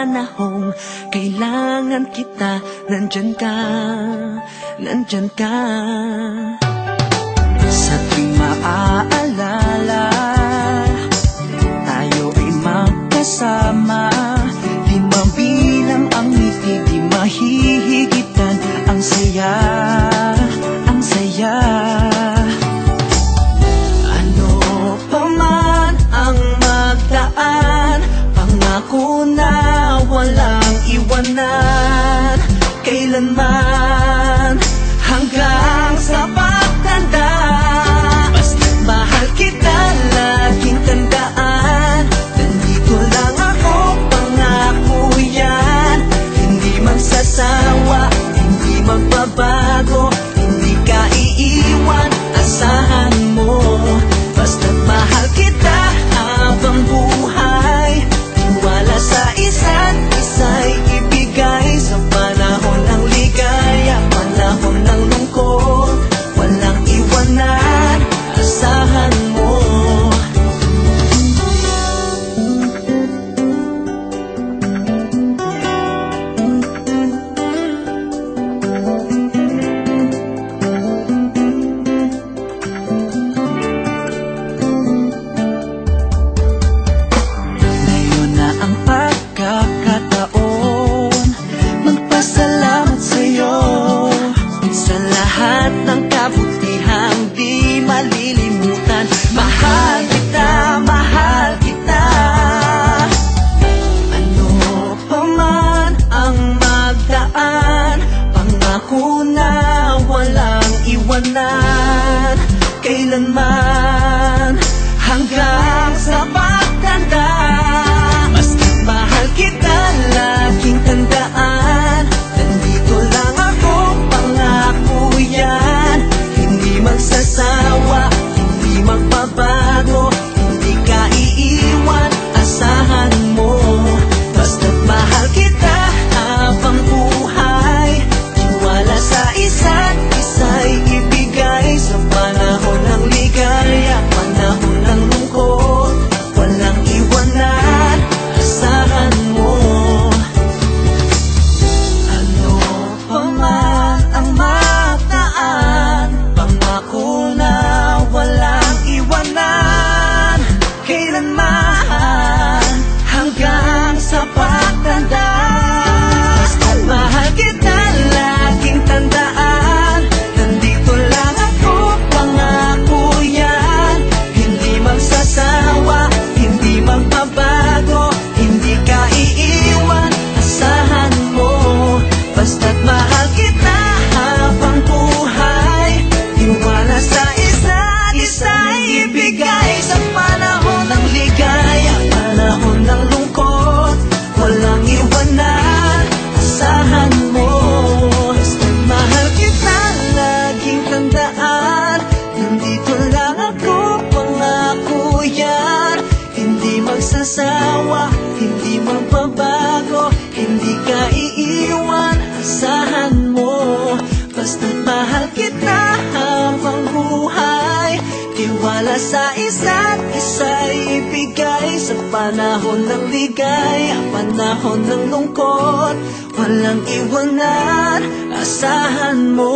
panahong kailangan kita, nandyan ka, nandyan ka. Sa tuwing maaalala, tayo ay magkasama. Di mabilang ang ngiti, di mahihigitan. Ang saya, ang saya. Ano pa man ang magdaan, pangako na walang iwanan kailanman, hanggang sa pagtanda. Basta't mahal kita, laging tandaan. Nandito lang ako, pangako yan. Hindi magsasawa, hindi magbabago, hindi ka iiwan, asahan mo. Basta't mahal kita habang buhay, tiwala sa isa't isa'y ibigay. Sa panahon ng ligaya, panahon ng lungkot, walang iwanan, asahan mo. Ngayon na ang pagkakataon, magpasalamat sa'yo sa lahat ng kabutihang di malilimutan. Mahal kita, mahal kita. Ano pa man ang magdaan, pangako na walang iwanan kailanman, hanggang sa pagtanda. Basta't mahal kita, laging tandaan. Nandito lang ako, pangako yan. Hindi magsasawa, hindi magbabago, hindi ka iiwan, asahan mo. Basta't mahal kita habang buhay, tiwala sa isa't isa'y ibigay. Sa panahon ng ligaya, panahon ng lungkot, walang iwanan, asahan mo. Ano pa man ang magdaan, pangako na walang iwanan kailanman, hanggang sa pagtanda. Basta't mahal kita, laging tandaan. Nandito lang ako, pangako yan. Hindi magsasawa, hindi magbabago, hindi ka iiwan, asahan mo. Basta't mahal kita habang buhay, tiwala sa isa't isa'y ibigay. Sa panahon ng ligaya, panahon ng lungkot, walang iwanan, asahan mo. Basta't mahal kita, laging tandaan. Nandito lang ako, pangako yan. Hindi magsasawa, hindi magbabago, hindi ka iiwan, asahan mo. Basta't mahal kita habang buhay, tiwala sa isa't isa'y ibigay. Sa panahon ng ligaya, panahon ng lungkot, walang iwanan, asahan mo.